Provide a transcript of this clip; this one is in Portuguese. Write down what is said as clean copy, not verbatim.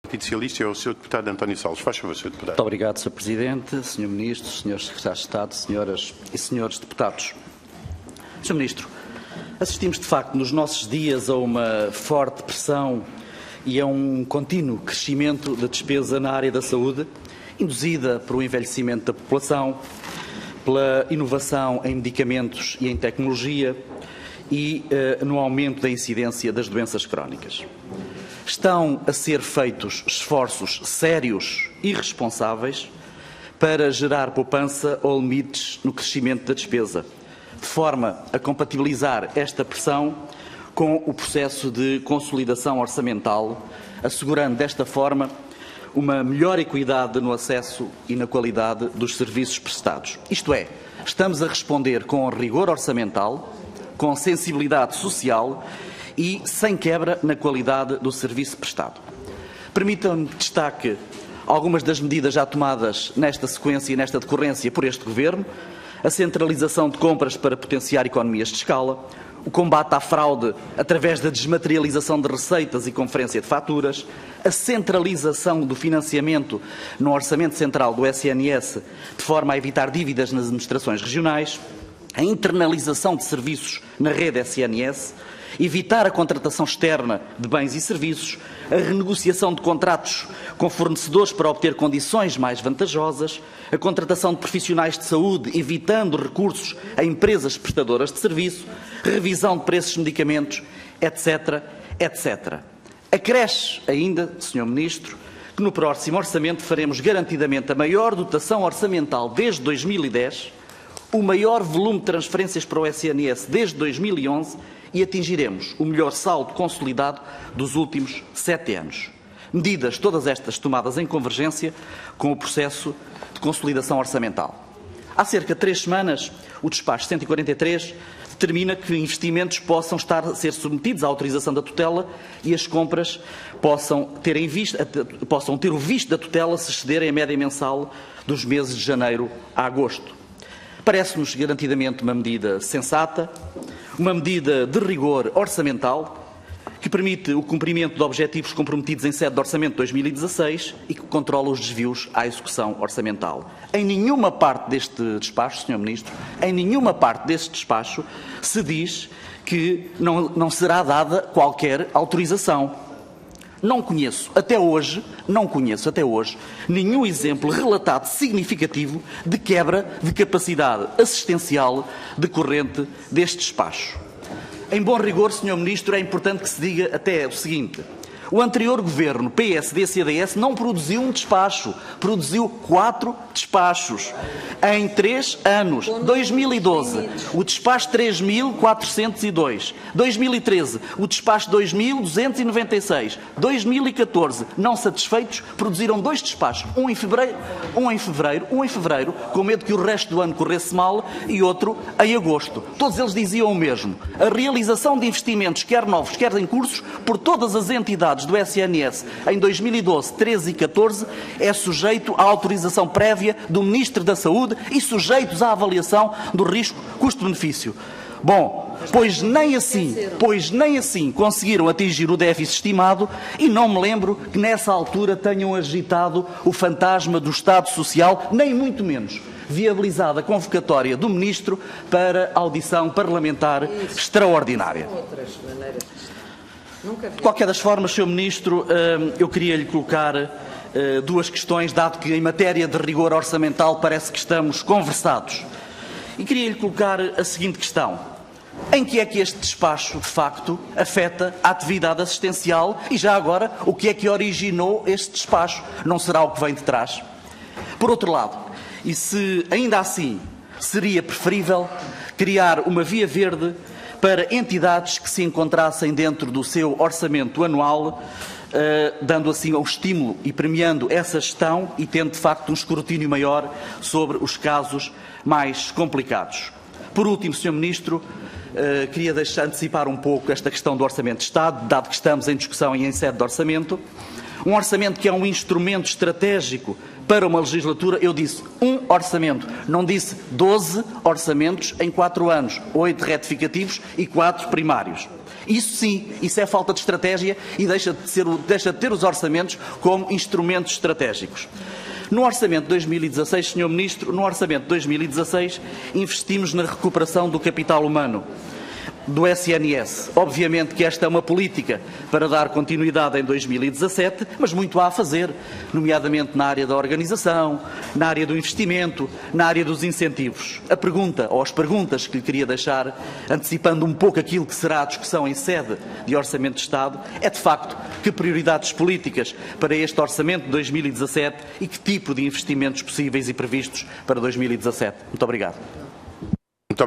Partido Socialista é o Sr. Deputado António Salles. Faz favor, Sr. Deputado. Muito obrigado, Sr. Presidente, Sr. Ministro, Srs. Secretários de Estado, Senhoras e Senhores Deputados. Sr. Ministro, assistimos de facto nos nossos dias a uma forte pressão e a um contínuo crescimento da despesa na área da saúde, induzida pelo envelhecimento da população, pela inovação em medicamentos e em tecnologia e no aumento da incidência das doenças crónicas. Estão a ser feitos esforços sérios e responsáveis para gerar poupança ou limites no crescimento da despesa, de forma a compatibilizar esta pressão com o processo de consolidação orçamental, assegurando desta forma uma melhor equidade no acesso e na qualidade dos serviços prestados. Isto é, estamos a responder com rigor orçamental, com sensibilidade social e sem quebra na qualidade do serviço prestado. Permitam-me que destaque algumas das medidas já tomadas nesta sequência e nesta decorrência por este Governo: a centralização de compras para potenciar economias de escala, o combate à fraude através da desmaterialização de receitas e conferência de faturas, a centralização do financiamento no Orçamento Central do SNS, de forma a evitar dívidas nas administrações regionais, a internalização de serviços na rede SNS, evitar a contratação externa de bens e serviços, a renegociação de contratos com fornecedores para obter condições mais vantajosas, a contratação de profissionais de saúde, evitando recursos a empresas prestadoras de serviço, revisão de preços de medicamentos, etc., etc. Acresce ainda, Sr. Ministro, que no próximo orçamento faremos garantidamente a maior dotação orçamental desde 2010, o maior volume de transferências para o SNS desde 2011 e atingiremos o melhor saldo consolidado dos últimos 7 anos. Medidas todas estas tomadas em convergência com o processo de consolidação orçamental. Há cerca de 3 semanas, o despacho 143 determina que investimentos possam ser submetidos à autorização da tutela e as compras possam ter o visto da tutela se excederem a média mensal dos meses de janeiro a agosto. Parece-nos garantidamente uma medida sensata, uma medida de rigor orçamental, que permite o cumprimento de objetivos comprometidos em sede de orçamento de 2016 e que controla os desvios à execução orçamental. Em nenhuma parte deste despacho, Sr. Ministro, em nenhuma parte deste despacho se diz que não será dada qualquer autorização. Não conheço até hoje nenhum exemplo relatado significativo de quebra de capacidade assistencial decorrente deste despacho. Em bom rigor, Sr. Ministro, é importante que se diga até o seguinte: o anterior Governo, PSD-CDS, não produziu um despacho, produziu 4 despachos em 3 anos. 2012, o despacho 3.402. 2013, o despacho 2.296. 2014, não satisfeitos, produziram 2 despachos, um em fevereiro, com medo que o resto do ano corresse mal, e outro em agosto. Todos eles diziam o mesmo: a realização de investimentos, quer novos, quer em cursos, por todas as entidades do SNS em 2012, 13 e 14 é sujeito à autorização prévia do Ministro da Saúde e sujeitos à avaliação do risco custo-benefício. Bom, pois nem assim conseguiram atingir o déficit estimado e não me lembro que nessa altura tenham agitado o fantasma do Estado Social, nem muito menos viabilizada a convocatória do Ministro para audição parlamentar extraordinária. De qualquer das formas, Sr. Ministro, eu queria lhe colocar 2 questões, dado que em matéria de rigor orçamental parece que estamos conversados. E queria lhe colocar a seguinte questão: em que é que este despacho, de facto, afeta a atividade assistencial e, já agora, o que é que originou este despacho? Não será o que vem de trás? Por outro lado, e se ainda assim seria preferível criar uma via verde para entidades que se encontrassem dentro do seu orçamento anual, dando assim um estímulo e premiando essa gestão e tendo, de facto, um escrutínio maior sobre os casos mais complicados. Por último, Sr. Ministro, queria antecipar um pouco esta questão do Orçamento de Estado, dado que estamos em discussão e em sede de orçamento. Um orçamento que é um instrumento estratégico para uma legislatura, eu disse um orçamento, não disse 12 orçamentos em 4 anos, 8 retificativos e 4 primários. Isso sim, isso é falta de estratégia e deixa de ter os orçamentos como instrumentos estratégicos. No Orçamento de 2016, Sr. Ministro, no Orçamento de 2016 investimos na recuperação do capital humano, do SNS. Obviamente que esta é uma política para dar continuidade em 2017, mas muito há a fazer, nomeadamente na área da organização, na área do investimento, na área dos incentivos. A pergunta, ou as perguntas que lhe queria deixar, antecipando um pouco aquilo que será a discussão em sede de Orçamento de Estado, é de facto que prioridades políticas para este Orçamento de 2017 e que tipo de investimentos possíveis e previstos para 2017. Muito obrigado.